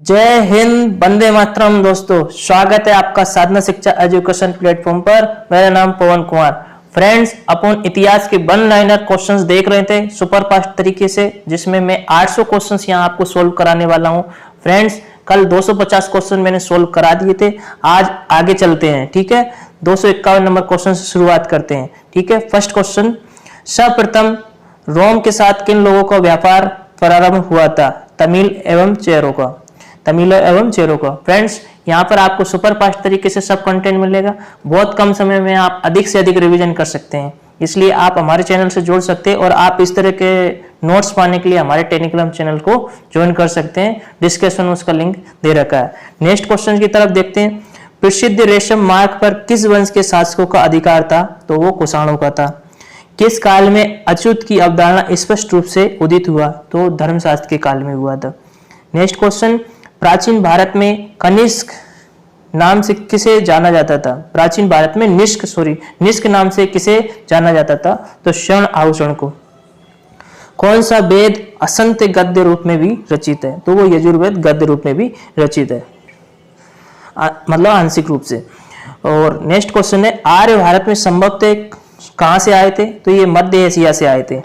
जय हिंद, वंदे मातरम। दोस्तों, स्वागत है आपका साधना शिक्षा एजुकेशन प्लेटफॉर्म पर। मेरा नाम पवन कुमार। फ्रेंड्स, अपन इतिहास के वन लाइनर क्वेश्चंस देख रहे थे सुपर फास्ट तरीके से, जिसमें मैं 800 क्वेश्चंस यहां आपको सोल्व कराने वाला हूं। फ्रेंड्स, कल 250 क्वेश्चन मैंने सोल्व करा दिए थे। आज आगे चलते हैं, ठीक है। 251 नंबर क्वेश्चन से शुरुआत करते हैं, ठीक है। फर्स्ट क्वेश्चन, सर्वप्रथम रोम के साथ किन लोगों का व्यापार प्रारंभ हुआ था? तमिल एवं चेरों का। तमिल एवं चेरों का। फ्रेंड्स, यहाँ पर आपको सुपर फास्ट तरीके से सब कंटेंट मिलेगा। बहुत कम समय में आप अधिक से अधिक रिवीजन कर सकते हैं, इसलिए आप हमारे चैनल से जुड़ सकते हैं और आप इस तरह के नोट्स पाने के लिए हमारे टेक्निकल चैनल को ज्वाइन कर सकते हैं। डिस्क्रिप्शन में उसका लिंक दे रखा है। नेक्स्ट क्वेश्चन की तरफ देखते हैं। प्रसिद्ध रेशम मार्ग पर किस वंश के शासकों का अधिकार था? तो वो कुषाणों का था। किस काल में अच्युत की अवधारणा स्पष्ट रूप से उदित हुआ? तो धर्मशास्त्र के काल में हुआ था। नेक्स्ट क्वेश्चन, प्राचीन भारत में कनिष्क नाम से किसे जाना जाता था? प्राचीन भारत में निष्क नाम से किसे जाना जाता था? तो स्वर्ण आभूषण को। कौन सा वेद असंत गद्य रूप में भी रचित है? तो वो यजुर्वेद गद्य रूप में भी रचित है, मतलब आंशिक रूप से। और नेक्स्ट क्वेश्चन है, आर्य भारत में संभवतः कहां से आए थे? तो ये मध्य एशिया से आए थे।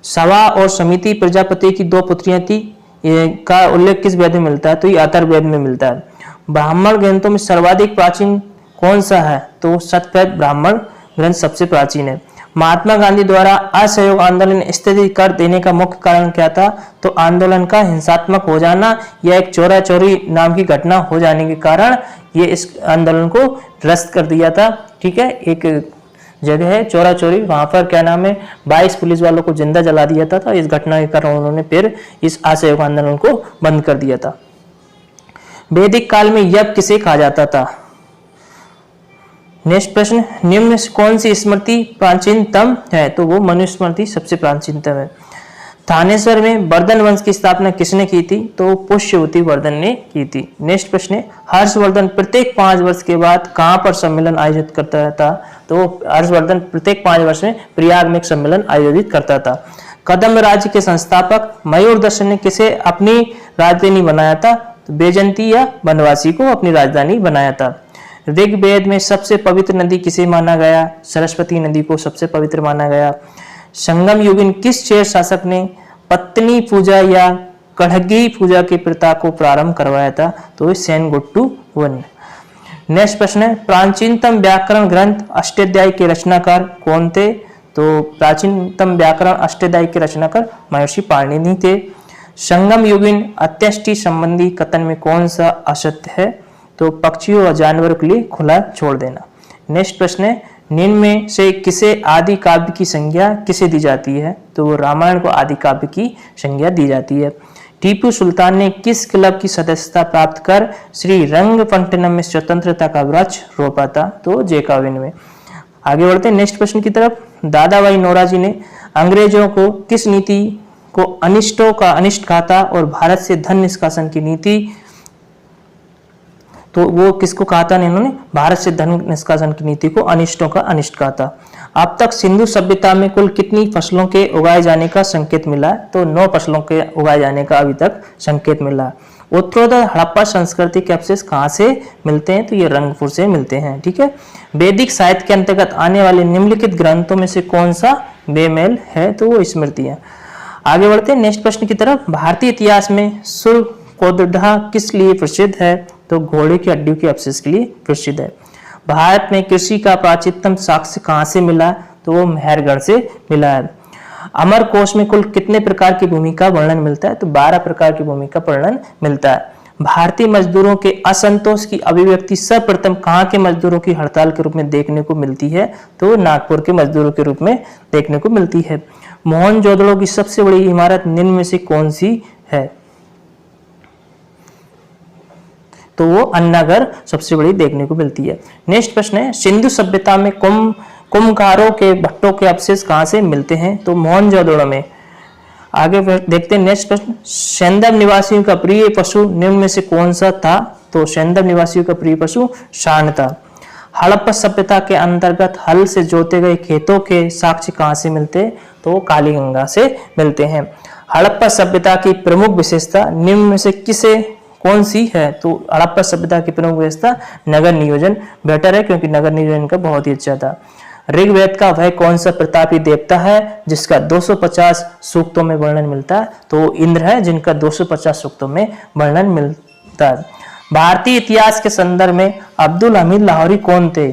सवा और समिति प्रजापति की दो पुत्रियां थी, का उल्लेख किस वेद में मिलता है? तो ये अथर्ववेद में मिलता है। ब्राह्मण ग्रंथों में सर्वाधिक प्राचीन कौन सा है? तो सतपैद ब्राह्मण ग्रंथ सबसे प्राचीन है। महात्मा गांधी द्वारा असहयोग आंदोलन स्थगित कर देने का मुख्य कारण क्या था? तो आंदोलन का हिंसात्मक हो जाना या एक चोरा चोरी नाम की घटना हो जाने के कारण ये इस आंदोलन को रद्द कर दिया था, ठीक है। एक जगह है चोरा चोरी, वहां पर क्या नाम है 22 पुलिस वालों को जिंदा जला दिया था। इस घटना के कारण उन्होंने फिर इस असहयोग आंदोलन को बंद कर दिया था। वैदिक काल में यज्ञ किसे कहा जाता था? नेक्स्ट प्रश्न, निम्न में से कौन सी स्मृति प्राचीनतम है? तो वो मनुस्मृति सबसे प्राचीनतम है। थानेश्वर में वर्धन वंश की स्थापना किसने की थी? तो पुष्यवती वर्धन ने की थी। नेक्स्ट प्रश्न है, हर्षवर्धन प्रत्येक 5 वर्ष के बाद कहां पर सम्मेलन आयोजित करता था? तो हर्षवर्धन प्रत्येक 5 वर्ष में प्रयाग में एक सम्मेलन आयोजित करता था। कदम्ब राज्य के संस्थापक मयूरदर्शन ने किसे अपनी राजधानी बनाया था? तो बैजंती या बनवासी को अपनी राजधानी बनाया था। ऋग्वेद में सबसे पवित्र नदी किसे माना गया? सरस्वती नदी को सबसे पवित्र माना गया। संगम युगीन किस चेर शासक ने पत्नी पूजा या कड़गी पूजा की प्रथा को प्रारंभ करवाया था? तो सेनगुट्टू वन। नेक्स्ट प्रश्न है, प्राचीनतम व्याकरण ग्रंथ अष्टाध्यायी के रचनाकार कौन थे? तो प्राचीनतम व्याकरण अष्टाध्यायी के रचनाकार महर्षि पाणिनि थे। संगम युगीन अत्यष्टि संबंधी कथन में कौन सा असत्य है? तो पक्षियों और जानवरों के लिए खुला छोड़ देना। नेक्स्ट प्रश्न है, निम्न में से किसे आदि काव्य की संज्ञा किसे दी जाती है? तो वो रामायण को आदि काव्य की संज्ञा दी जाती है। टीपू सुल्तान ने किस क्लब की सदस्यता प्राप्त कर श्री रंगपट्टनम में स्वतंत्रता का वृक्ष रोपा था? तो जैकोबिन में। आगे बढ़ते हैं नेक्स्ट प्रश्न की तरफ। दादा भाई नौरोजी ने अंग्रेजों को किस नीति को अनिष्टों का अनिष्ट कहा था और भारत से धन निष्कासन की नीति, तो वो किसको कहा था? इन्होंने भारत से धन निष्कासन की नीति को अनिष्टों का अनिष्ट कहा था। अब तक सिंधु सभ्यता में कुल कितनी फसलों के उगाए जाने का संकेत मिला है? तो 9 फसलों के उगाए जाने का अभी तक संकेत मिला है। उत्तरोत्तर हड़प्पा संस्कृति के अवशेष कहाँ से मिलते हैं? तो ये रंगपुर से मिलते हैं, ठीक है। वैदिक साहित्य के अंतर्गत आने वाले निम्नलिखित ग्रंथों में से कौन सा बेमेल है? तो वो स्मृतियां। आगे बढ़ते हैं नेक्स्ट प्रश्न की तरफ। भारतीय इतिहास में सुरकोटडा किस लिए प्रसिद्ध है? तो घोड़े की हड्डियों के अवशेष के लिए प्रसिद्ध है। भारत में कृषि का प्राचीनतम साक्ष्य कहां से मिला? तो वो मेहरगढ़ से मिला है। अमर कोश में कुल कितने प्रकार की भूमि का वर्णन मिलता है? तो 12 प्रकार की भूमि का वर्णन मिलता है। भारतीय मजदूरों के असंतोष की अभिव्यक्ति सर्वप्रथम कहां के मजदूरों की हड़ताल के रूप में देखने को मिलती है? तो नागपुर के मजदूरों के रूप में देखने को मिलती है। मोहनजोदड़ो की सबसे बड़ी इमारत निम्न में से कौन सी है? तो वो अन्नागर सबसे बड़ी देखने को मिलती है। नेक्स्ट प्रश्न है, सिंधु सभ्यता में कुम्भकारों के भट्टों के अवशेष कहां से मिलते हैं? तो मोहनजोदड़ो में। आगे देखते हैं नेक्स्ट प्रश्न, सैंदव निवासियों का प्रिय पशु निम्न में से कौन सा था? तो सैंदव निवासियों का प्रिय पशु सांड था। हड़प्पा सभ्यता के अंतर्गत हल से जोते गए खेतों के साक्ष्य कहां से मिलते हैं? तो कालीगंगा से मिलते हैं। हड़प्पा सभ्यता की प्रमुख विशेषता निम्न में से कौन सी है? तो हड़प्पा सभ्यता की प्रमुख व्यवस्था नगर नियोजन बेटर है, क्योंकि नगर नियोजन का बहुत ही अच्छा था। ऋग्वेद का वह कौन सा प्रतापी देवता है जिसका 250 सूक्तों में वर्णन मिलता है? तो इंद्र है, जिनका 250 सूक्तों में वर्णन मिलता है। भारतीय इतिहास के संदर्भ में अब्दुल हमीद लाहौरी कौन थे?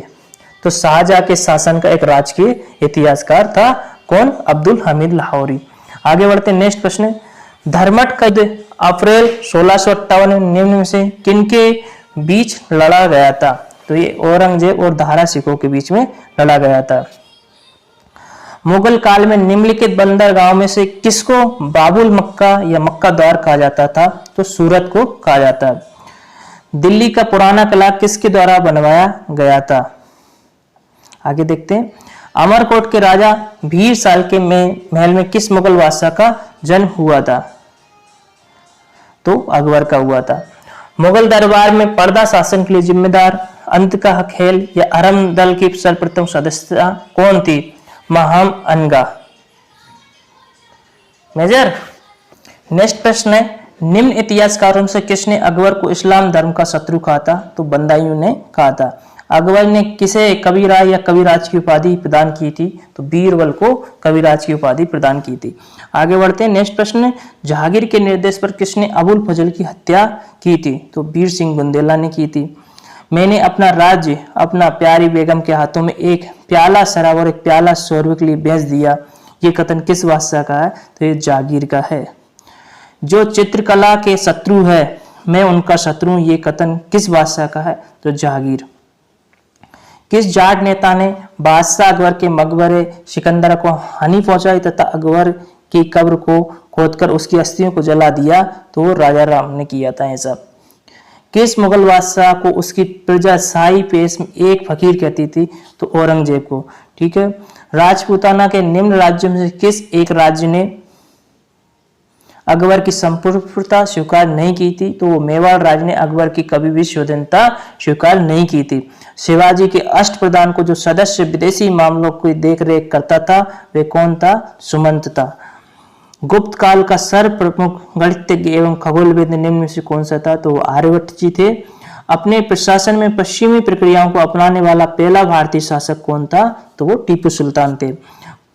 तो शाहजहां के शासन का एक राजकीय इतिहासकार था। कौन? अब्दुल हमीद लाहौरी। आगे बढ़ते नेक्स्ट प्रश्न। धर्मट का युद्ध अप्रैल 1658 में निम्न में से किनके बीच लड़ा गया था? तो ये औरंगजेब और दारा सिखों के बीच में लड़ा गया था। मुगल काल में निम्नलिखित बंदरगांव में से किसको बाबुल मक्का या मक्का द्वार कहा जाता था? तो सूरत को कहा जाता है। दिल्ली का पुराना किला किसके द्वारा बनवाया गया था? आगे देखते हैं। अमरकोट के राजा भीर साल के महल में किस मुगल बादशाह का जन्म हुआ था? तो अकबर का हुआ था। मुगल दरबार में पर्दा शासन के लिए जिम्मेदार अंत का खेल या अरम दल की सर्वप्रथम सदस्यता कौन थी? महम अनगा। मेजर। नेक्स्ट प्रश्न है। निम्न इतिहासकारों से किसने अकबर को इस्लाम धर्म का शत्रु कहा था? तो बंदायूं ने कहा था। अकबर ने किसे कविराय या कविराज की उपाधि प्रदान की थी? तो बीरबल को कविराज की उपाधि प्रदान की थी। आगे बढ़ते हैं नेक्स्ट प्रश्न। जहांगीर के निर्देश पर किसने अबुल फजल की हत्या की थी? तो वीर सिंह बुंदेला ने की थी। मैंने अपना राज्य अपना प्यारी बेगम के हाथों में एक प्याला शराब और एक प्याला शोरबे के लिए बेच दिया, ये कथन किस बादशाह का है? तो ये जहांगीर का है। जो चित्रकला के शत्रु है मैं उनका शत्रु हूं, ये कथन किस बादशाह का है? तो जहांगीर। किस जाट नेता ने बादशाह अकबर के मकबरे सिकंदरा को हानि पहुंचाई तथा अकबर की कब्र को खोदकर उसकी अस्थियों को जला दिया? तो राजा राम ने किया था ये सब। किस मुगल बादशाह को उसकी प्रजा शाही पेश में एक फकीर कहती थी? तो औरंगजेब को। ठीक है। राजपूताना के निम्न राज्यों में से किस एक राज्य ने अकबर की संप्रभुता स्वीकार नहीं की थी? तो वो मेवाड़ राज्य ने अकबर की कभी भी स्वाधीनता स्वीकार नहीं की थी। शिवाजी के अष्टप्रधान को जो सदस्य विदेशी मामलों की देखरेख करता था वे कौन था? सुमंत था। गुप्त काल का सर्वप्रमुख गणितज्ञ एवं खगोलविद निम्न में से कौन सा था? तो आर्यभट्ट जी थे। अपने प्रशासन में पश्चिमी प्रक्रियाओं को अपनाने वाला पहला भारतीय शासक कौन था? तो वो टीपू सुल्तान थे।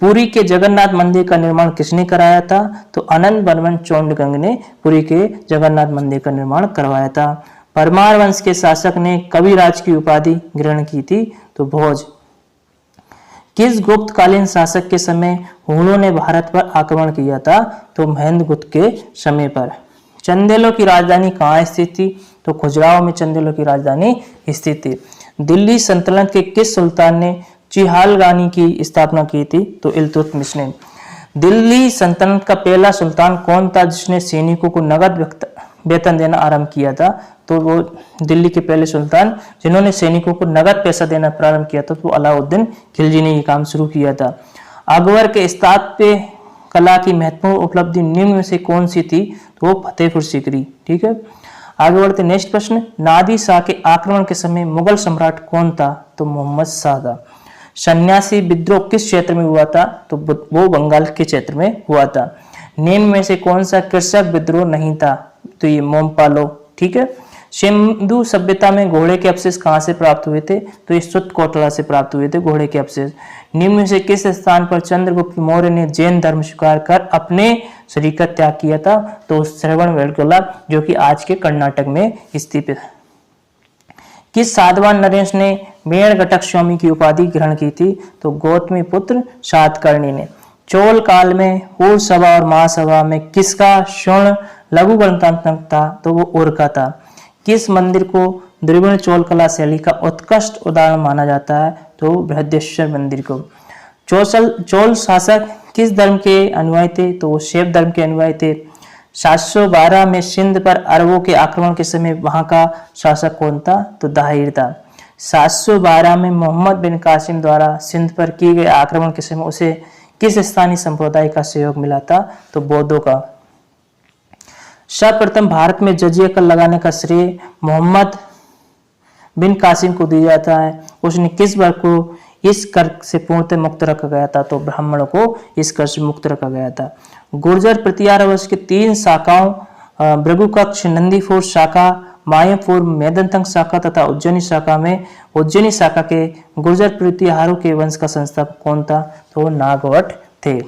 पुरी के जगन्नाथ मंदिर का निर्माण किसने कराया था? तो आनंद वर्मन चोंडगंग ने पुरी के जगन्नाथ मंदिर का निर्माण करवाया था। परमार वंश के शासक ने कविराज की उपाधि ग्रहण की थी? तो भोज। किस गुप्तकालीन शासक के समय हुणों ने भारत पर आक्रमण किया था? तो महेंद्र गुप्त के समय पर। चंदेलों की राजधानी कहाँ स्थित थी? तो खजुराहो में चंदेलों की राजधानी स्थित थी। दिल्ली सल्तनत के किस सुल्तान ने चिहालगानी की स्थापना की थी? तो इल्तुतमिश ने। दिल्ली सल्तनत का पहला सुल्तान कौन था जिसने सैनिकों को नगद वेतन देना आरंभ किया था? तो वो दिल्ली के पहले सुल्तान जिन्होंने सैनिकों को नगद पैसा देना प्रारंभ किया था तो अलाउद्दीन खिलजी ने ये काम शुरू किया था। अकबर के स्थापत्य कला की महत्वपूर्ण उपलब्धि निम्न में से कौन सी थी? तो वो फतेहपुर सीकरी। ठीक है। आगे बढ़ते नेक्स्ट प्रश्न। नादिर शाह के आक्रमण के समय मुगल सम्राट कौन था? तो मोहम्मद शाह था। सन्यासी विद्रोह किस क्षेत्र में हुआ था? तो वो बंगाल के क्षेत्र में हुआ था। निम्न में से कौन सा कृषक विद्रोह नहीं था? तो ये मोमपालो। ठीक है। सिंधु सभ्यता में घोड़े के अवशेष कहाँ से प्राप्त हुए थे? तो ये सुत्तकोटला से प्राप्त हुए थे घोड़े के अवशेष। निम्न में से किस स्थान पर चंद्रगुप्त मौर्य ने जैन धर्म स्वीकार कर अपने शरीर का त्याग किया था? तो श्रवणबेलगोला, जो कि आज के कर्नाटक में स्थित है। किस साधवान नरेश ने मेणघटक स्वामी की उपाधि ग्रहण की थी? तो गौतमी पुत्र सातकर्णी ने। चोल काल में पूर्व सभा और महासभा में किसका स्वर्ण लघु गणतंत्र था? तो वो उर्का था। किस मंदिर को द्रविड़ चोल कला शैली का उत्कृष्ट उदाहरण माना जाता है? तो बृहदेश्वर मंदिर को। चोल शासक किस धर्म के अनुयायी थे? तो वो शैव धर्म के अनुयायी थे। 712 में सिंध पर अरबों के आक्रमण के समय वहां का शासक कौन था? तो दाहिर था। 712 में मोहम्मद बिन कासिम द्वारा सिंध पर किए गए आक्रमण के समय उसे किस स्थानीय संप्रदाय का सहयोग मिला था? तो बौद्धों का। सर्वप्रथम भारत में जजिया कर लगाने का श्रेय मोहम्मद बिन कासिम को दिया जाता है। उसने किस वर्ग को इस कर से पूर्णतः मुक्त रखा गया था? तो ब्राह्मणों को इस कर से मुक्त रखा गया था। गुर्जर प्रतिहार वंश के 3 शाखाओं भृगुकक्ष, नंदीपुर शाखा, मायापुर, मेदंतंग शाखा तथा उज्जैनी शाखा में उज्जैनी शाखा के गुर्जर प्रतिहारों के वंश का संस्थापक कौन था? तो नागवट थे।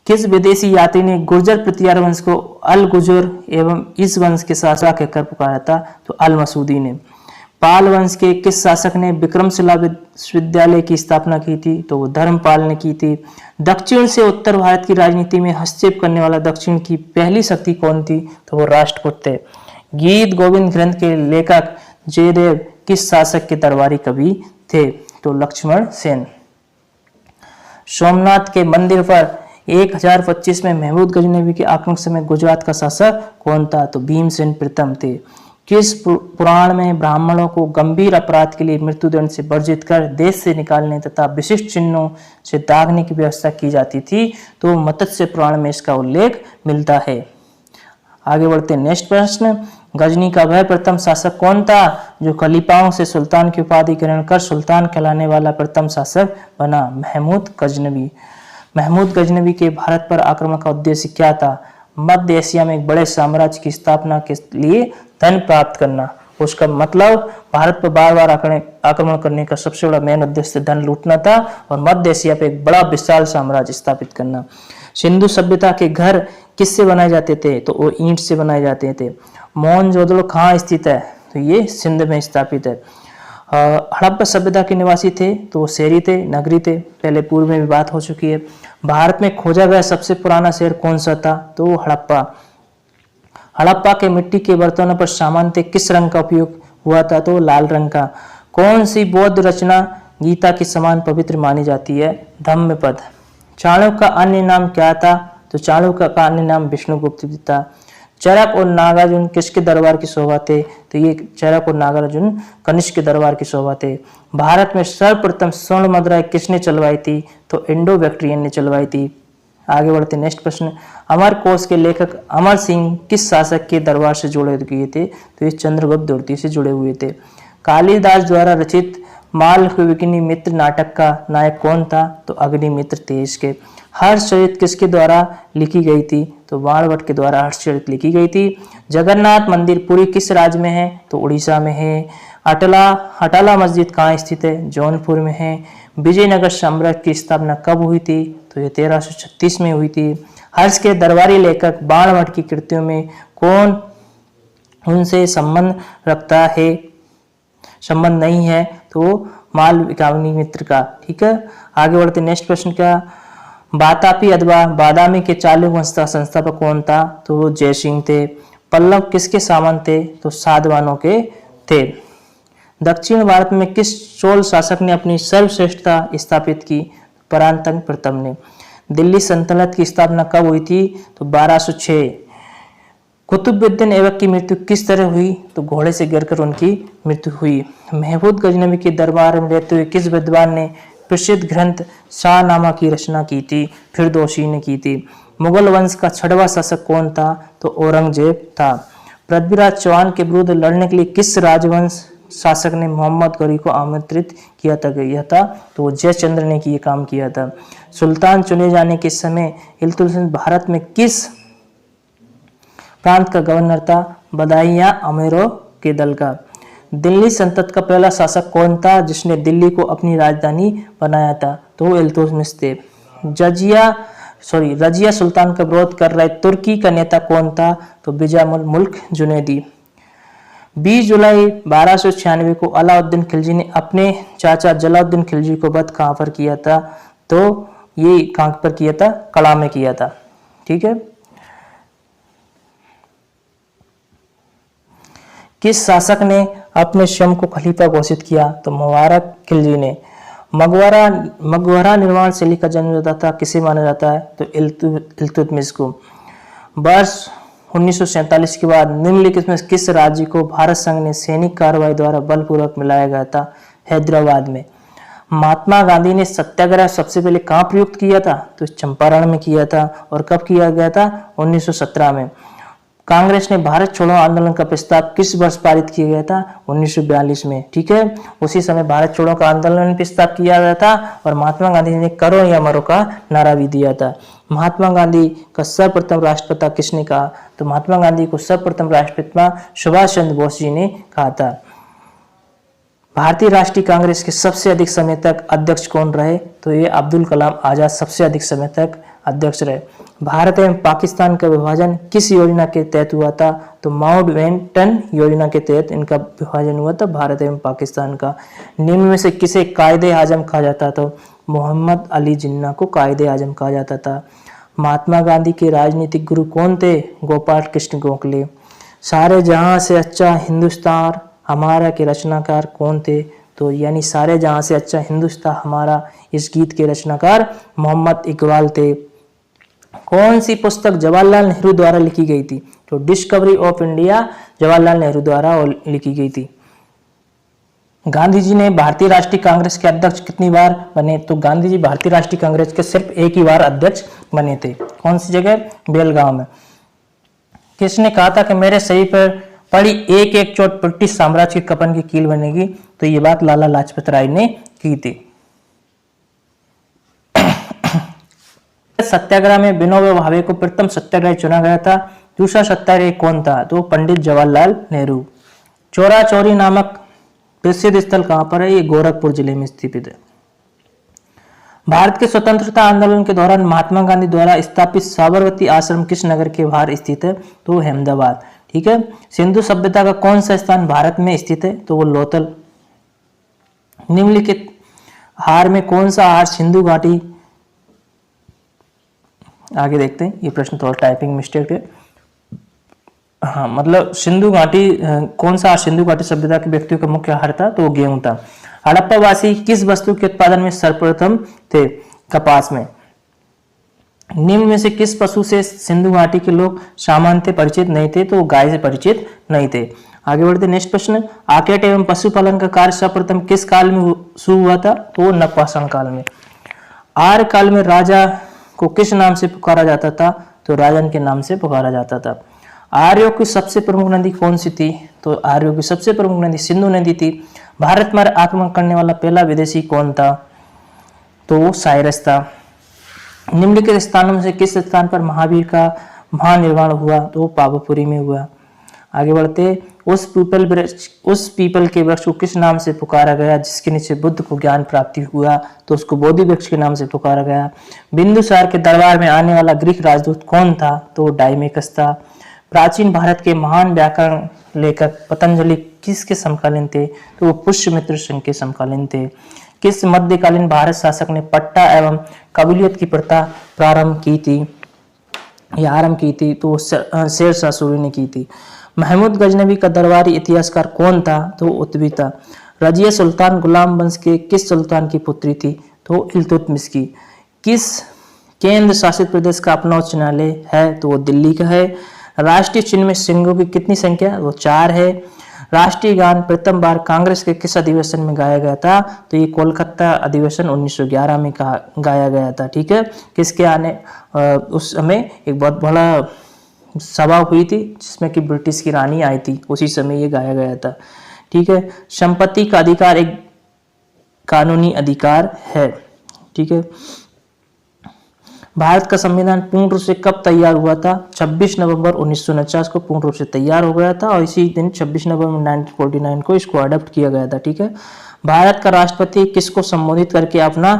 किस विदेशी यात्री ने गुर्जर प्रतिहार वंश को अल गुजर एवं इस वंश के शासक कहकर पुकारा था? तो अल मसूदी ने। पाल वंश के किस शासक ने विक्रमशिला विश्वविद्यालय की स्थापना की थी? तो वो धर्मपाल ने की थी। दक्षिण से उत्तर भारत की राजनीति में हस्तक्षेप करने वाला दक्षिण की पहली शक्ति कौन थी? तो वो राष्ट्रकूट थे। गीत गोविंद ग्रंथ के लेखक जयदेव किस शासक के दरबारी कवि थे? तो लक्ष्मण सेन। सोमनाथ के मंदिर पर 1025 में महमूद गजनवी के आक्रमण समय गुजरात का शासक कौन था? तो भीमसेन प्रथम थे। किस पुराण में ब्राह्मणों को गंभीर अपराध के लिए मृत्युदंड से वर्जित कर देश से निकालने तथा विशिष्ट चिन्हों से दागने की व्यवस्था की जाती थी? तो मत्स्य पुराण में इसका उल्लेख मिलता है। आगे बढ़ते नेक्स्ट प्रश्न। गजनी का वह प्रथम शासक कौन था जो खलीफाओं से सुल्तान की उपाधि ग्रहण कर सुल्तान कहलाने वाला प्रथम शासक बना? महमूद गजनवी। महमूद गजनवी के भारत पर आक्रमण का उद्देश्य क्या था? मध्य एशिया में एक बड़े साम्राज्य की स्थापना के लिए धन प्राप्त करना। उसका मतलब भारत पर बार बार आक्रमण करने का सबसे बड़ा मेन उद्देश्य धन लूटना था और मध्य एशिया पे एक बड़ा विशाल साम्राज्य स्थापित करना। सिंधु सभ्यता के घर किससे बनाए जाते थे? तो वो ईंट से बनाए जाते थे। मोहनजोदड़ो कहाँ स्थित है? तो ये सिंध में स्थापित है। हड़प्पा सभ्यता के निवासी थे तो वो शहरी थे, नगरी थे, पहले पूर्व में भी बात हो चुकी है। भारत में खोजा गया सबसे पुराना शहर कौन सा था? तो हड़प्पा। हड़प्पा के मिट्टी के बर्तनों पर सामान्यतः किस रंग का उपयोग हुआ था? तो लाल रंग का। कौन सी बौद्ध रचना गीता के समान पवित्र मानी जाती है? धम्मपद। चाणक्य का अन्य नाम क्या था? तो चाणक्य का अन्य नाम विष्णुगुप्त भी था। चरक और नागार्जुन किसके दरबार की शोभा थे? तो ये चरक और नागार्जुन कनिष्क के दरबार की शोभा थे। भारत में सर्वप्रथम स्वर्ण मुद्रा किसने चलवाई थी? तो इंडो बैक्ट्रियन ने चलवाई थी। आगे बढ़ते नेक्स्ट प्रश्न। अमर कोश के लेखक अमर सिंह किस शासक के दरबार से जुड़े हुए थे? तो ये चंद्रगुप्त द्वितीय से जुड़े हुए थे। कालिदास द्वारा रचित मालविकनी मित्र नाटक का नायक कौन था? तो अग्निमित्र तेज के। हर्षचरित किसके द्वारा लिखी गई थी? तो बाणभट्ट के द्वारा हर्षचरित लिखी गई थी। जगन्नाथ मंदिर पुरी किस राज्य में है? तो उड़ीसा में है। अटाला मस्जिद कहाँ स्थित है? जौनपुर में है। विजयनगर साम्राज्य की स्थापना कब हुई थी? तो ये 1336 में हुई थी। हर्ष के दरबारी लेखक बाणभट्ट की कृतियों में कौन उनसे संबंध रखता है? संबंध नहीं है तो मालविकाग्नि मित्र का। ठीक है, आगे बढ़ते नेक्स्ट प्रश्न का। बातापी अथवा बादामी के चालुक्य वंश का संस्थापक कौन था? तो वो जयसिंह थे। पल्लव किसके सामंत थे? तो सातवाहनों के थे। दक्षिण भारत में किस चोल शासक ने अपनी सर्वश्रेष्ठता स्थापित की? परांतक प्रथम ने। दिल्ली सल्तनत की स्थापना कब हुई थी? तो 1206। कुतुबुद्दीन ऐबक की मृत्यु किस तरह हुई? तो घोड़े से गिरकर उनकी मृत्यु हुई। महमूद गजनवी के दरबार में रहते हुए किस विद्वान ने प्रसिद्ध ग्रंथ शाहनामा की रचना की थी? फिरदौसी ने की थी। मुगल वंश का 6वां शासक कौन था? तो औरंगजेब था। पृथ्वीराज चौहान के विरुद्ध लड़ने के लिए किस राजवंश शासक ने मोहम्मद गौरी को आमंत्रित किया था? तो जयचंद्र ने ये काम किया था। सुल्तान चुने जाने के समय इल्तुतमिश भारत में किस प्रांत का गवर्नर था? बदायूं अमेरों के दल का। दिल्ली सल्तनत का पहला शासक कौन था जिसने दिल्ली को अपनी राजधानी बनाया था? तो इल्तुतमिश थे। रजिया सुल्तान का विरोध कर रहे तुर्की का नेता कौन था? तो बिजामुल मुल्क जुनैदी। 20 जुलाई 1296 को अलाउद्दीन खिलजी ने अपने चाचा जलालुद्दीन खिलजी को वध कहाँ पर किया था? तो ये कहाँ पर किया था? कला में किया था। ठीक है, किस शासक ने अपने स्वयं को खलीफा घोषित किया? तो मुबारक खिलजी ने। मकबरा निर्माण शैली का जन्मदाता किसे माना जाता है? तो इल्तुतमिश को। वर्ष 1947 के बाद निम्नलिखित में किस राज्य को भारत संघ ने सैनिक कार्रवाई द्वारा बलपूर्वक मिलाया गया था? हैदराबाद में। महात्मा गांधी ने सत्याग्रह सबसे पहले कहाँ प्रयुक्त किया था? तो चंपारण में किया था। और कब किया गया था? 1917 में। कांग्रेस ने भारत छोड़ो आंदोलन का प्रस्ताव किस वर्ष पारित किया गया था? 1942 में। ठीक है, उसी समय भारत छोड़ो का आंदोलन प्रस्ताव किया गया था और महात्मा गांधी ने करो या मरो का नारा भी दिया था। महात्मा गांधी का सर्वप्रथम राष्ट्रपिता किसने कहा? तो महात्मा गांधी को सर्वप्रथम राष्ट्रपिता सुभाष चंद्र बोस जी ने कहा था। भारतीय राष्ट्रीय कांग्रेस के सबसे अधिक समय तक अध्यक्ष कौन रहे? तो ये अब्दुल कलाम आजाद सबसे अधिक समय तक अध्यक्ष रहे। भारत एवं पाकिस्तान का विभाजन किस योजना के तहत हुआ था? तो माउंटबेटन योजना के तहत इनका विभाजन हुआ था, भारत एवं पाकिस्तान का। निम्न में से किसे कायदे आजम कहा जाता था? मोहम्मद अली जिन्ना को कायदे आजम कहा जाता था। महात्मा गांधी के राजनीतिक गुरु कौन थे? गोपाल कृष्ण गोखले। सारे जहां से अच्छा हिंदुस्तान हमारा के रचनाकार कौन थे? तो यानी सारे जहां से अच्छा हिंदुस्तान हमारा, इस गीत के रचनाकार मोहम्मद इकबाल थे। कौन सी पुस्तक जवाहरलाल नेहरू द्वारा लिखी गई थी? तो discovery of India Jawaharlal Nehru द्वारा लिखी गई थी। गांधी जी ने भारतीय राष्ट्रीय कांग्रेस के अध्यक्ष कितनी बार बने? तो गांधी जी भारतीय राष्ट्रीय कांग्रेस के सिर्फ एक ही बार अध्यक्ष बने थे। कौन सी जगह? बेलगांव में। किसने कहा था कि मेरे शरीर पर पड़ी एक एक चोट ब्रिटिश साम्राज्य के कफन की कील बनेगी? तो ये बात लाला लाजपत राय ने की थी। सत्याग्रह में विनोबा भावे को प्रथम सत्याग्रही चुना गया था। दूसरा सत्याग्रही कौन था? तो पंडित जवाहरलाल नेहरू। चौरा चौरी नामक प्रसिद्ध स्थल कहां पर है? ये गोरखपुर जिले में स्थित है। भारत के स्वतंत्रता आंदोलन के दौरान महात्मा गांधी द्वारा स्थापित साबरमती आश्रम किस नगर के बाहर स्थित है? तो अहमदाबाद। ठीक है। सिंधु सभ्यता का कौन सा स्थान भारत में स्थित है? तो वो लोथल। निम्नलिखित हार में कौन सा हार सिंधु घाटी, आगे देखते हैं, ये प्रश्न थोड़ा टाइपिंग मिस्टेक है। हाँ, मतलब सिंधु घाटी, कौन सा सिंधु घाटी सभ्यता के व्यक्तियों का मुख्य आहार था? तो वो गेहूं था। हड़प्पावासी किस वस्तु के उत्पादन में सर्वप्रथम थे? कपास में। निम्न में से किस पशु से सिंधु घाटी के लोग सामान्यतः परिचित नहीं थे? तो वो गाय से परिचित नहीं थे। आगे बढ़ते नेक्स्ट प्रश्न, आखेट एवं पशुपालन का कार्य सर्वप्रथम किस काल में शुरू हुआ था? तो नवपाषाण काल में। आर्य काल में राजा को किस नाम से पुकारा जाता था? तो राजन के नाम से पुकारा जाता था। आर्यों की सबसे प्रमुख नदी कौन सी थी? तो आर्यों की सबसे प्रमुख नदी सिंधु नदी थी। भारत पर आक्रमण करने वाला पहला विदेशी कौन था? तो वो साइरस था। निम्नलिखित स्थानों में से किस स्थान पर महावीर का महानिर्वाण हुआ? तो वो पावापुरी में हुआ। आगे बढ़ते, उस पीपल के वृक्ष को किस नाम से पुकारा गया जिसके नीचे बुद्ध को ज्ञान प्राप्ति हुआ? तो उसको बोधि वृक्ष के नाम से पुकारा गया। बिंदुसार के दरबार में आने वाला ग्रीक राजदूत कौन था? तो डाइमेकस था। प्राचीन भारत के महान व्याकरण लेखक पतंजलि किसके समकालीन थे? तो वो पुष्यमित्र सिंह के समकालीन थे। किस मध्यकालीन भारत शासक ने पट्टा एवं कबूलियत की प्रथा आरंभ की थी? तो शेरशाह सूरी ने की थी। महमूद गजनवी का दरबारी इतिहासकार कौन था? तो उत्बी था। रजिया सुल्तान गुलाम वंश के किस सुल्तान की पुत्री थी? तो इल्तुतमिश की। किस केंद्र शासित प्रदेश का अपना उच्च न्यायालय है? तो वो दिल्ली का है। राष्ट्रीय चिन्ह में सिंगों की कितनी संख्या? वो 4 है। राष्ट्रीय गान प्रथम बार कांग्रेस के किस अधिवेशन में गाया गया था? तो ये कोलकाता अधिवेशन 1911 में गाया गया था। ठीक है। किसके आने उस समय एक बहुत बड़ा सभा हुई थी जिसमें कि ब्रिटिश की रानी आई थी, उसी समय ये गाया गया था। ठीक है। संपत्ति का अधिकार एक कानूनी अधिकार है। ठीक है। भारत का संविधान पूर्ण रूप से कब तैयार हुआ था? 26 नवंबर 1949 को पूर्ण रूप से तैयार हो गया था और इसी दिन 26 नवंबर 1949 को इसको अडॉप्ट किया गया था। ठीक है। भारत का राष्ट्रपति किसको संबोधित करके अपना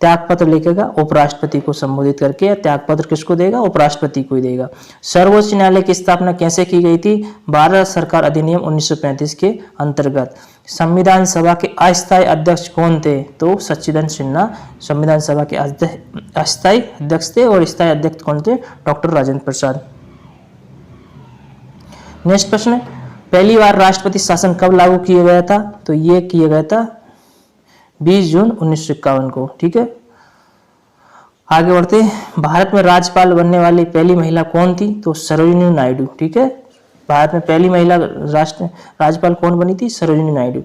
त्यागपत्र लिखेगा? उपराष्ट्रपति को संबोधित करके। त्यागपत्र किसको देगा? उपराष्ट्रपति को ही देगा। सर्वोच्च न्यायालय की स्थापना कैसे की गई थी? भारत सरकार अधिनियम 1935 के अंतर्गत। संविधान सभा के अस्थायी अध्यक्ष कौन थे? तो सच्चिदानंद सिन्हा संविधान सभा के अस्थायी अध्यक्ष थे और स्थायी अध्यक्ष कौन थे? डॉक्टर राजेंद्र प्रसाद। नेक्स्ट प्रश्न, पहली बार राष्ट्रपति शासन कब लागू किया गया था? तो ये किया गया था 20 जून 1951 को। ठीक है। आगे बढ़ते, भारत में राज्यपाल बनने वाली पहली महिला कौन थी? तो सरोजिनी नायडू। ठीक है। भारत में पहली महिला राज्यपाल कौन बनी थी? सरोजिनी नायडू।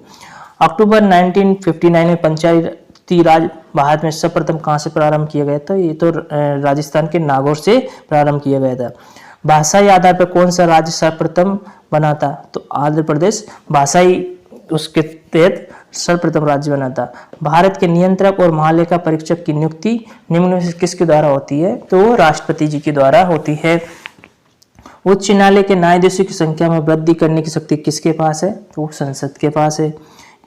अक्टूबर 1959 में पंचायती राज भारत में सर्वप्रथम कहां से प्रारंभ किया गया था? ये तो राजस्थान के नागौर से प्रारंभ किया गया था। भाषाई आधार पर कौन सा राज्य सर्वप्रथम बना था? तो आंध्र प्रदेश भाषाई उसके तहत सर्वप्रथम राज्य बना था। भारत के नियंत्रक और महालेखा परीक्षक की नियुक्ति निम्न में से किसके द्वारा होती है? तो राष्ट्रपति जी के द्वारा होती है। उच्च न्यायालय के न्यायाधीशों की संख्या में वृद्धि करने की शक्ति किसके पास है? तो संसद के पास है।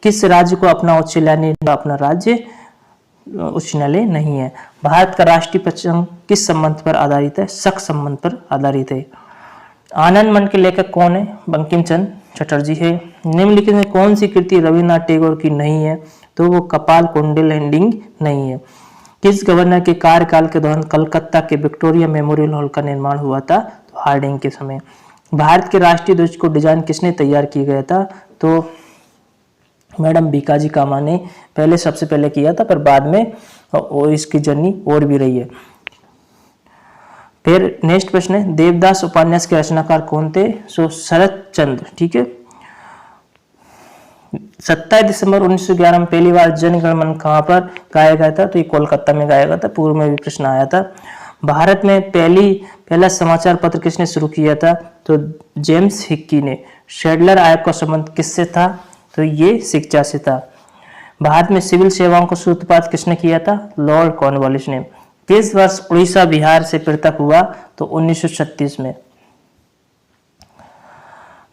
किस राज्य को अपना उच्च न्यायालय, अपना राज्य उच्च न्यायालय नहीं है? भारत का राष्ट्रीय प्रसंग किस संबंध पर आधारित है? शक संबंध पर आधारित है। आनंद मन के लेखक कौन है? बंकिम चंद्र चटर्जी है। निम्नलिखित में कौन सी कृति रविन्द्रनाथ टैगोर की नहीं है? तो वो कपाल कुंडल एंडिंग नहीं है। किस गवर्नर के कार्यकाल के दौरान कलकत्ता के विक्टोरिया मेमोरियल हॉल का निर्माण हुआ था? तो हार्डिंग के समय। भारत के राष्ट्रीय ध्वज को डिजाइन किसने तैयार किया गया था? तो मैडम बीकाजी कामा ने पहले सबसे पहले किया था, पर बाद में और इसकी जर्नी और भी रही है। फिर नेक्स्ट प्रश्न है, देवदास उपन्यास के रचनाकार कौन थे? सो शरद चंद्र। ठीक है। 27 दिसंबर 1911 में पहली बार जन गण मन कहाँ पर गाया गया था? तो ये कोलकाता में गाया गया था। पूर्व में भी प्रश्न आया था। भारत में पहला समाचार पत्र किसने शुरू किया था? तो जेम्स हिक्की ने। शेडलर आयोग का संबंध किससे था? तो ये शिक्षा से था। भारत में सिविल सेवाओं का सूत्रपात किसने किया था? लॉर्ड कॉर्नवालिस ने। किस वर्ष उड़ीसा बिहार से पृथक हुआ? तो 1936 में।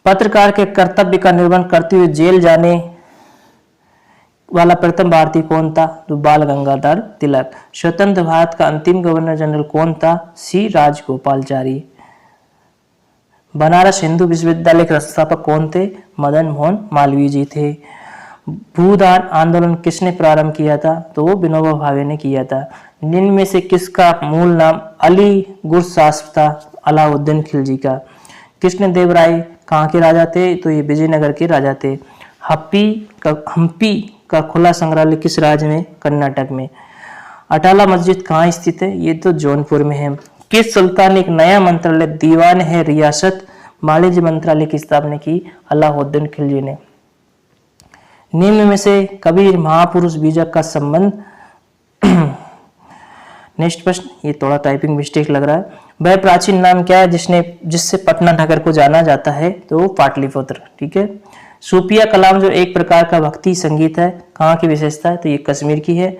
पत्रकार के कर्तव्य का निर्वहन करते हुए जेल जाने वाला प्रथम भारतीय कौन था? तो बाल गंगाधर तिलक। स्वतंत्र भारत का अंतिम गवर्नर जनरल कौन था? सी राजगोपालचारी। बनारस हिंदू विश्वविद्यालय के संस्थापक कौन थे? मदन मोहन मालवीय जी थे। भूदान आंदोलन किसने प्रारंभ किया था? तो वो विनोबा भावे ने किया था। निम्न में से किसका मूल नाम अली गुरसास्प था? अलाउद्दीन खिलजी का। कृष्णदेव राय कहाँ के राजा थे? तो ये विजयनगर के राजा थे। हम्पी का खुला संग्रहालय किस राज्य में? कर्नाटक में। अटाला मस्जिद कहाँ स्थित है? ये तो जौनपुर में है। किस सुल्तान ने एक नया मंत्रालय दीवान है रियासत वाणिज्य मंत्रालय की स्थापना की? अलाउद्दीन खिलजी ने। निम्न में से कबीर महापुरुष बीजक का संबंध नेक्स्ट प्रश्न, ये थोड़ा टाइपिंग मिस्टेक लग रहा है। वह प्राचीन नाम क्या है जिससे पटना नगर को जाना जाता है? तो पाटलिपुत्र। ठीक है। सूफिया कलाम जो एक प्रकार का भक्ति संगीत है, कहाँ की विशेषता है? तो ये कश्मीर की है।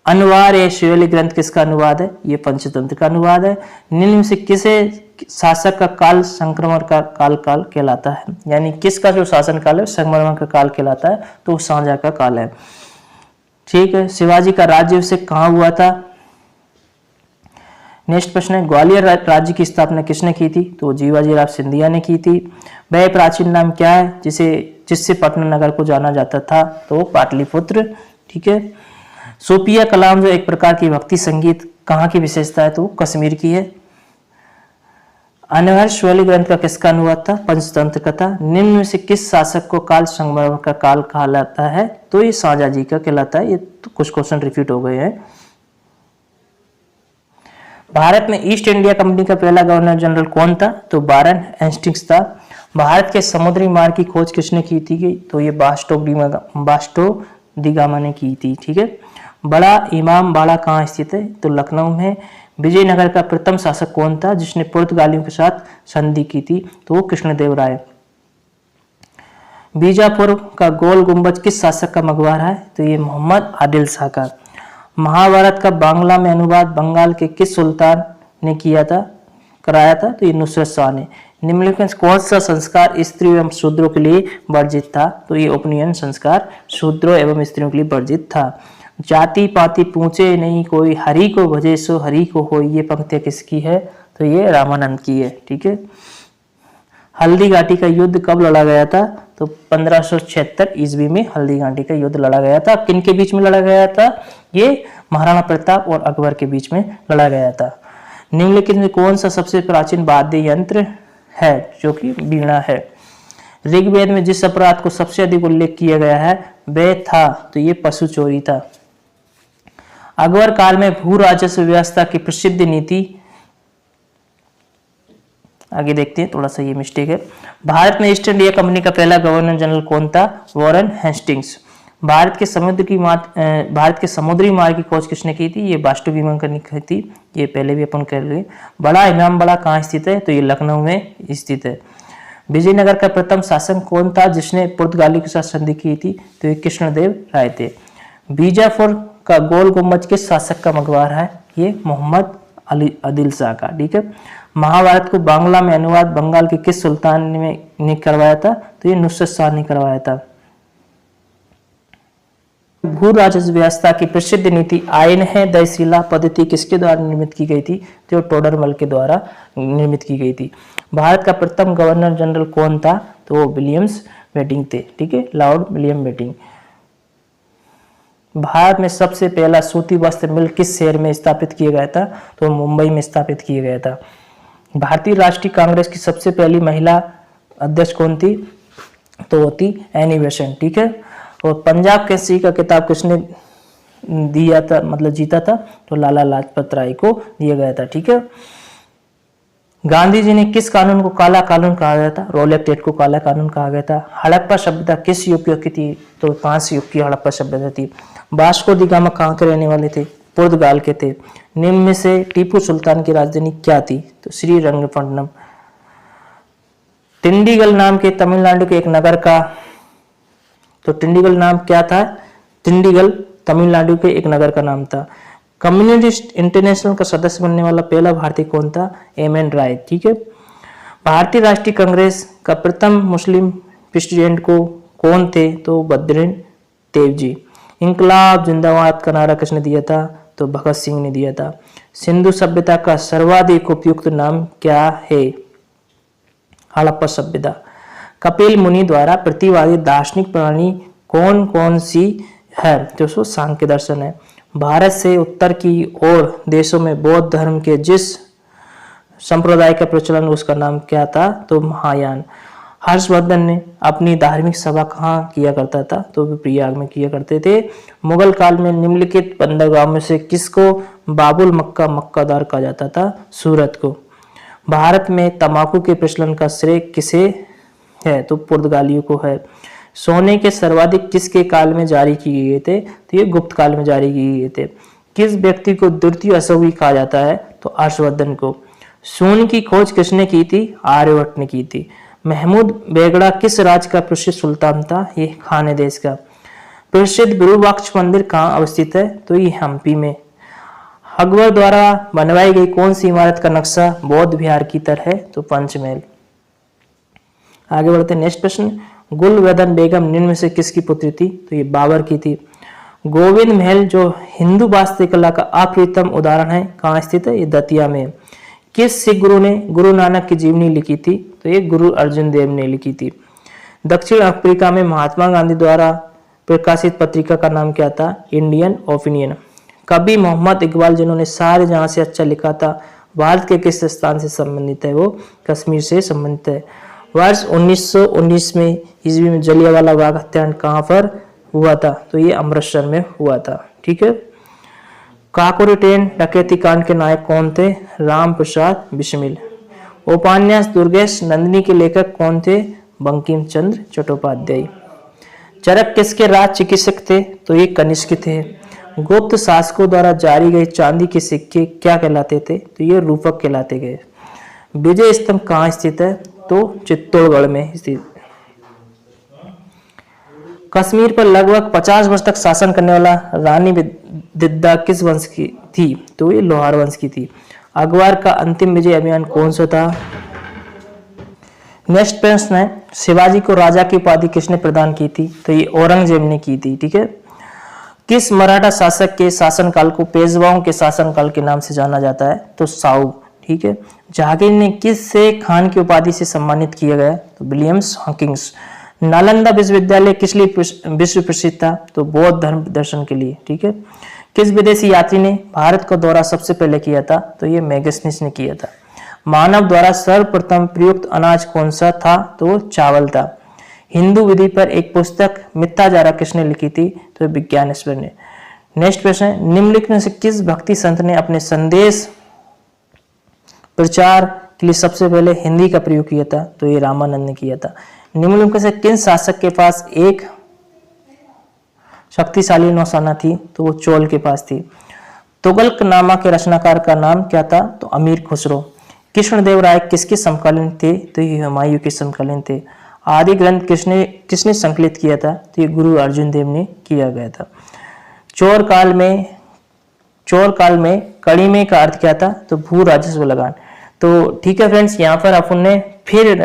अनुवाद या शिवलिक ग्रंथ किसका अनुवाद है? ये पंचतंत्र का अनुवाद है। निम्न में से किसे शासक का काल संक्रमण का काल कहलाता है? यानी किसका जो शासन काल है संक्रमण का काल कहलाता है? तो शाहजहां का काल है। ठीक है। शिवाजी का राज्याभिषेक कहाँ हुआ था? नेक्स्ट प्रश्न है, ग्वालियर राज्य की स्थापना किसने की थी? तो जीवाजीराव सिंधिया ने की थी। वह प्राचीन नाम क्या है जिससे पटना नगर को जाना जाता था? तो पाटलिपुत्र। ठीक है। सूफिया कलाम जो एक प्रकार की भक्ति संगीत कहाँ की विशेषता है? तो कश्मीर की है। अनहर्ष शिवलिक ग्रंथ का किसका अनुवाद था? पंचतंत्र का था। निम्न में से किस शासक को काल संक्रमण का काल कहलाता है? तो ये शाहजहां जी का कहलाता है। ये तो कुछ क्वेश्चन रिपीट हो गए हैं। भारत में ईस्ट इंडिया कंपनी का पहला गवर्नर जनरल कौन था? तो वारन हेस्टिंग्स था। भारत के समुद्री मार्ग की खोज किसने की थी? तो ये वास्को डी गामा ने की थी। ठीक है। बड़ा इमाम बाड़ा कहाँ स्थित है? तो लखनऊ में। विजयनगर का प्रथम शासक कौन था जिसने पुर्तगालियों के साथ संधि की थी? तो वो कृष्णदेव राय। बीजापुर का गोल गुंबज किस शासक का मकबरा है? तो ये मोहम्मद आदिल शाह का। महाभारत का बांग्ला में अनुवाद बंगाल के किस सुल्तान ने कराया था? तो ये नुसरत शाह ने। निम्नलिखित कौन सा संस्कार स्त्रियों एवं शूद्रों के लिए वर्जित था? तो ये उपनयन संस्कार शूद्रों एवं स्त्रियों के लिए वर्जित था। जाति पाति पूछे नहीं कोई, हरि को भजे सो हरि को हो, ये पंक्तियां किसकी है? तो ये रामानंद की है। ठीक है। हल्दी घाटी का युद्ध कब लड़ा गया था? तो 1576 ईस्वी में हल्दी घाटी का युद्ध लड़ा गया था। किन के बीच में लड़ा गया था? ये महाराणा प्रताप और अकबर के बीच में लड़ा गया था। निम्नलिखित में कौन सा सबसे प्राचीन वाद्य यंत्र है? जो कि वीणा है। ऋग्वेद में जिस अपराध को सबसे अधिक उल्लेख किया गया है वह था? तो ये पशु चोरी था। अकबर काल में भू राजस्व व्यवस्था की प्रसिद्ध नीति, आगे देखते हैं, थोड़ा सा ये मिस्टेक है। भारत में ईस्ट इंडिया कंपनी का पहला गवर्नर जनरल कौन था? Warren Hastings. भारत के समुद्री मार्ग की खोज किसने की थी? ये वास्तु विवेकानंद ने की थी। ये पहले भी अपन कर लिए। बड़ा इमामबाड़ा कहाँ स्थित है? तो ये लखनऊ में स्थित है। विजयनगर का प्रथम शासक कौन था जिसने पुर्तगालियों के साथ संधि की थी? तो ये कृष्णदेव राय थे। बीजापुर का गोल गुम्बद किस शासक का मकबरा है? ये मोहम्मद आदिल शाह का। ठीक है। महाभारत को बांग्ला में अनुवाद बंगाल के किस सुल्तान ने करवाया था? तो ये नुसरत शाह ने करवाया था। भू राजस्व व्यवस्था की प्रसिद्ध नीति आयन है दयशिला पद्धति किसके द्वारा निर्मित की गई थी? तो टोडरमल के द्वारा निर्मित की गई थी। भारत का प्रथम गवर्नर जनरल कौन था? तो वो विलियम्स बेटिंग थे। ठीक है, लॉर्ड विलियम बेटिंग। भारत में सबसे पहला सूती वस्त्र मिल किस शहर में स्थापित किया गया था? तो मुंबई में स्थापित किया गया था। भारतीय राष्ट्रीय कांग्रेस की सबसे पहली महिला अध्यक्ष कौन थी? तो वो थी एनी बेसेंट। ठीक है। और पंजाब केसरी का खिताब किसने दिया था, मतलब जीता था? तो लाला लाजपत राय को दिया गया था। ठीक है। गांधी जी ने किस कानून को काला कानून कहा गया था? रोलेक्ट एक्ट को काला कानून कहा गया था। हड़प्पा सभ्यता किस युग की थी? तो 5 युग की हड़प्पा सभ्यता थी। वास्को दी गामा कहाँ के रहने वाले थे? पुर्तगाल के थे। निम्न में से टीपू सुल्तान की राजधानी क्या थी? तो श्रीरंगपट्टनम। टिंडीगल नाम के तमिलनाडु के एक नगर का, तो टिंडीगल नाम क्या था? टिंडीगल तमिलनाडु के एक नगर का नाम था। कम्युनिस्ट इंटरनेशनल का सदस्य बनने वाला पहला भारतीय कौन था? एम.एन. राय। ठीक है। भारतीय राष्ट्रीय कांग्रेस का प्रथम मुस्लिम प्रेसिडेंट को कौन थे? तो बद्रुद्दीन देवजी। इंकलाब जिंदाबाद का नारा किसने दिया था? तो भगत सिंह ने दिया था। सिंधु सभ्यता का सर्वाधिक उपयुक्त नाम क्या है? हड़प्पा सभ्यता। कपिल मुनि द्वारा प्रतिवादी दार्शनिक प्रणाली कौन कौन सी है? तो सो सांख्य दर्शन है। भारत से उत्तर की ओर देशों में बौद्ध धर्म के जिस संप्रदाय का प्रचलन उसका नाम क्या था? तो महायान। हर्षवर्धन ने अपनी धार्मिक सभा कहाँ किया करता था? तो वे प्रयाग में किया करते थे। मुगल काल में निम्नलिखित बंदरगाहों में से किसको बाबुल मक्का द्वार कहा जाता था? सूरत को। भारत में तंबाकू के प्रचलन का श्रेय किसे है? तो पुर्तगालियों को है। सोने के सर्वाधिक किसके काल में जारी किए गए थे? तो ये गुप्त काल में जारी किए गए थे। किस व्यक्ति को द्वितीय अशोकी कहा जाता है? तो हर्षवर्धन को। शून्य की खोज किसने की थी? आर्यभट्ट ने की थी। महमूद बेगड़ा किस राज्य का प्रसिद्ध सुल्तान था? ये खाने देश का। प्रसिद्ध विरूपाक्ष मंदिर कहाँ अवस्थित है? तो ये हम्पी में। अकबर द्वारा बनवाई गई कौन सी इमारत का नक्शा बौद्ध विहार की तरह है? तो पंचमहल। आगे बढ़ते नेक्स्ट प्रश्न। गुलवेदन बेगम निम्न में से किसकी पुत्री थी? तो ये बाबर की थी। गोविंद महल जो हिंदू वास्तुकला का अप्रितम उदाहरण है कहाँ स्थित है? ये दतिया में। किस सिख गुरु ने गुरु नानक की जीवनी लिखी थी? तो ये गुरु अर्जुन देव ने लिखी थी। दक्षिण अफ्रीका में महात्मा गांधी द्वारा प्रकाशित पत्रिका का नाम क्या था? Indian opinion. कवि मोहम्मद इकबाल जिन्होंने सारे जहां से अच्छा लिखा था भारत के किस स्थान से संबंधित है? वो कश्मीर से संबंधित है। वर्ष 1919 में ईस्वी में जलियांवाला बाग हत्याकांड कहाँ पर हुआ था? तो ये अमृतसर में हुआ था। ठीक है। काकोरी ट्रेन डकैती कांड के नायक कौन थे? राम प्रसाद बिस्मिल। उपन्यास दुर्गेश नंदिनी के लेखक कौन थे? बंकिम चंद्र चट्टोपाध्याय। चरक किसके राज चिकित्सक थे? तो ये कनिष्क थे। गुप्त शासकों द्वारा जारी गए चांदी के सिक्के क्या कहलाते थे? तो ये रूपक कहलाते गए। विजय स्तंभ कहाँ स्थित है? तो चित्तौड़गढ़ में स्थित। कश्मीर पर लगभग 50 वर्ष तक शासन करने वाला रानी दिद्दा किस वंश की थी? तो ये लोहार वंश की थी। अकबर का अंतिम विजय अभियान कौन सा था? नेक्स्ट प्रश्न है, शिवाजी को राजा की उपाधि किसने प्रदान की थी? तो ये औरंगजेब ने की थी। ठीक है। किस मराठा शासक के शासनकाल को पेशवाओं के शासनकाल के नाम से जाना जाता है? तो साउ। ठीक है। जहांगीर ने किस से खान की उपाधि से सम्मानित किया गया? तो विलियम्स हॉकिंस। नालंदा विश्वविद्यालय किस लिए विश्व प्रसिद्ध था? तो बौद्ध धर्म दर्शन के लिए। ठीक है। किस विदेशी यात्री ने भारत का दौरा सबसे पहले किया था? तो ये मैगस्निस ने किया था। मानव द्वारा सर्वप्रथम प्रयुक्त अनाज कौन सा था? तो चावल था। हिंदू विधि पर एक पुस्तक मिथ्याचारा किसने लिखी थी? तो विज्ञानेश्वर ने। नेक्स्ट प्रश्न है, निम्नलिखित में से किस भक्ति संत ने अपने संदेश प्रचार के लिए सबसे पहले हिंदी का प्रयोग किया था? तो ये रामानंद ने किया था। निम्नलिखित में से किन शासक के पास एक शक्तिशाली नौसेना थी तो वो चोल के पास थी। तुगलकनामा के रचनाकार का नाम क्या था? तो अमीर खुसरो। कृष्णदेवराय किसके समकालीन थे? तो ये हुमायूं के समकालीन थे। आदि ग्रंथ किसने किसने संकलित किया था? तो ये गुरु अर्जुन देव ने किया गया था। चोर काल में कड़ीमे का अर्थ क्या था? तो भू राजस्व लगान। तो ठीक है फ्रेंड्स, यहाँ पर अपन ने फिर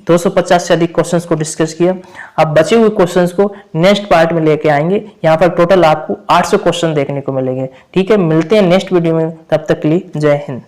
250 से अधिक क्वेश्चंस को डिस्कस किया। अब बचे हुए क्वेश्चंस को नेक्स्ट पार्ट में लेके आएंगे। यहाँ पर टोटल आपको 800 क्वेश्चन देखने को मिलेंगे। ठीक है, मिलते हैं नेक्स्ट वीडियो में, तब तक के लिए जय हिंद।